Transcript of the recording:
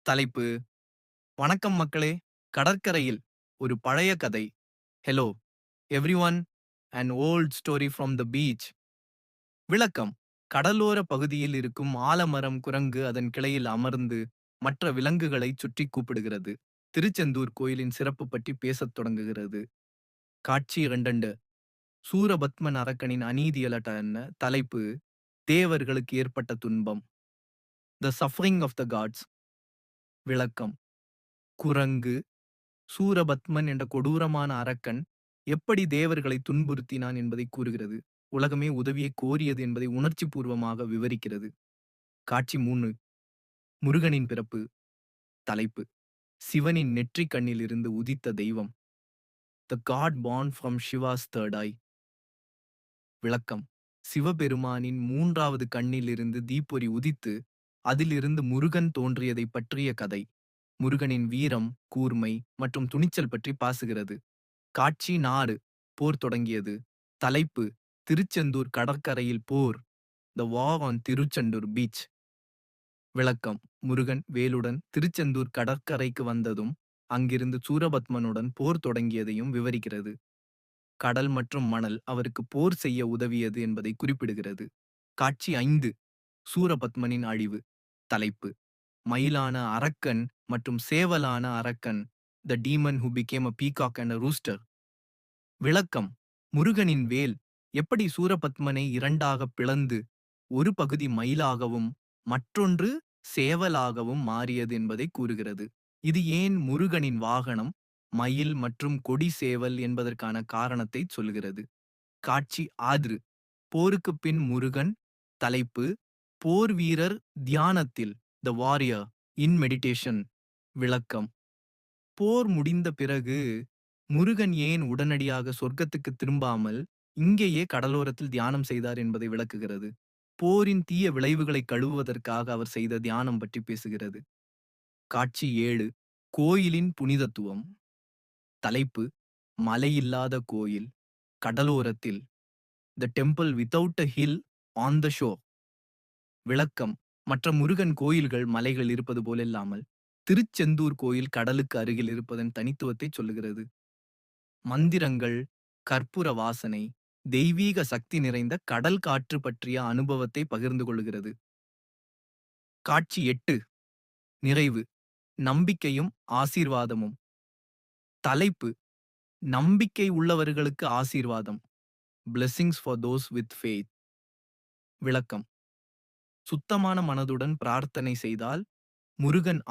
தலைப்பு: வணக்கம் மக்களே. கடற்கரையில் ஒரு பழைய கதை. Hello everyone, an old story from the beach. விளக்கம்: கடலோர பகுதியில் இருக்கும் ஆலமரம் குரங்கு அதன் கிளையில் அமர்ந்து மற்ற விலங்குகளைச் சுற்றி கூப்பிடுகிறது. திருச்செந்தூர் கோயிலின் சிறப்பு பற்றி பேசத் தொடங்குகிறது. காட்சி 2. சூரபத்மன் அரக்கனின் அநீதியலட்ட. தலைப்பு: தேவர்களுக்கு ஏற்பட்ட துன்பம். The suffering of the gods. விளக்கம்: குரங்கு சூரபத்மன் என்ற கொடூரமான அரக்கன் எப்படி தேவர்களை துன்புறுத்தினான் என்பதை கூறுகிறது. உலகமே உதவியை கோரியது என்பதை உணர்ச்சி பூர்வமாக விவரிக்கிறது. காட்சி 3. முருகனின் பிறப்பு. தலைப்பு: சிவனின் நெற்றிக் கண்ணில் இருந்து உதித்த தெய்வம். த God born from Shiva's third eye. விளக்கம்: சிவபெருமானின் மூன்றாவது கண்ணில் இருந்து தீப்பொறி உதித்து அதிலிருந்து முருகன் தோன்றியதை பற்றிய கதை. முருகனின் வீரம், கூர்மை மற்றும் துணிச்சல் பற்றி பாசுகிறது. காட்சி 4. போர் தொடங்கியது. தலைப்பு: திருச்செந்தூர் கடற்கரையில் போர். த வார் ஆன் திருச்செந்தூர் பீச். விளக்கம்: முருகன் வேலுடன் திருச்செந்தூர் கடற்கரைக்கு வந்ததும் அங்கிருந்து சூரபத்மனுடன் போர் தொடங்கியதையும் விவரிக்கிறது. கடல் மற்றும் மணல் அவருக்கு போர் செய்ய உதவியது என்பதை குறிப்பிடுகிறது. காட்சி 5. சூரபத்மனின் அழிவு. தலைப்பு: மயிலான அரக்கன் மற்றும் சேவலான அரக்கன். த demon who became a peacock and a rooster. விளக்கம்: முருகனின் வேல் எப்படி சூரபத்மனை இரண்டாக பிளந்து ஒரு பகுதி மயிலாகவும் மற்றொன்று சேவலாகவும் மாறியது என்பதை கூறுகிறது. இது ஏன் முருகனின் வாகனம் மயில் மற்றும் கொடி சேவல் என்பதற்கான காரணத்தை சொல்கிறது. காட்சி 6. போருக்கு பின் முருகன். தலைப்பு: போர் வீரர் தியானத்தில். The warrior in meditation. விளக்கம்: போர் முடிந்த பிறகு முருகன் ஏன் உடனடியாக சொர்க்கத்துக்கு திரும்பாமல் இங்கேயே கடலோரத்தில் தியானம் செய்தார் என்பதை விளக்குகிறது. போரின் தீய விளைவுகளை கழுவுவதற்காக அவர் செய்த தியானம் பற்றி பேசுகிறது. காட்சி 7. கோயிலின் புனிதத்துவம். தலைப்பு: மலையில்லாத கோயில் கடலோரத்தில். The temple without a hill on the shore. விளக்கம்: மற்ற முருகன் கோயில்கள் மலைகள் இருப்பது போலில்லாமல் திருச்செந்தூர் கோயில் கடலுக்கு அருகில் இருப்பதன் தனித்துவத்தை சொல்லுகிறது. மந்திரங்கள், கற்பூர வாசனை, தெய்வீக சக்தி நிறைந்த கடல் காற்று பற்றிய அனுபவத்தை பகிர்ந்து கொள்கிறது. காட்சி 8. நிறைவு. நம்பிக்கையும் ஆசீர்வாதமும். தலைப்பு: நம்பிக்கை உள்ளவர்களுக்கு ஆசீர்வாதம். Blessings for those with faith. விளக்கம்: சுத்தமான மனதுடன் பிரார்த்தனை செய்தால் முருகன்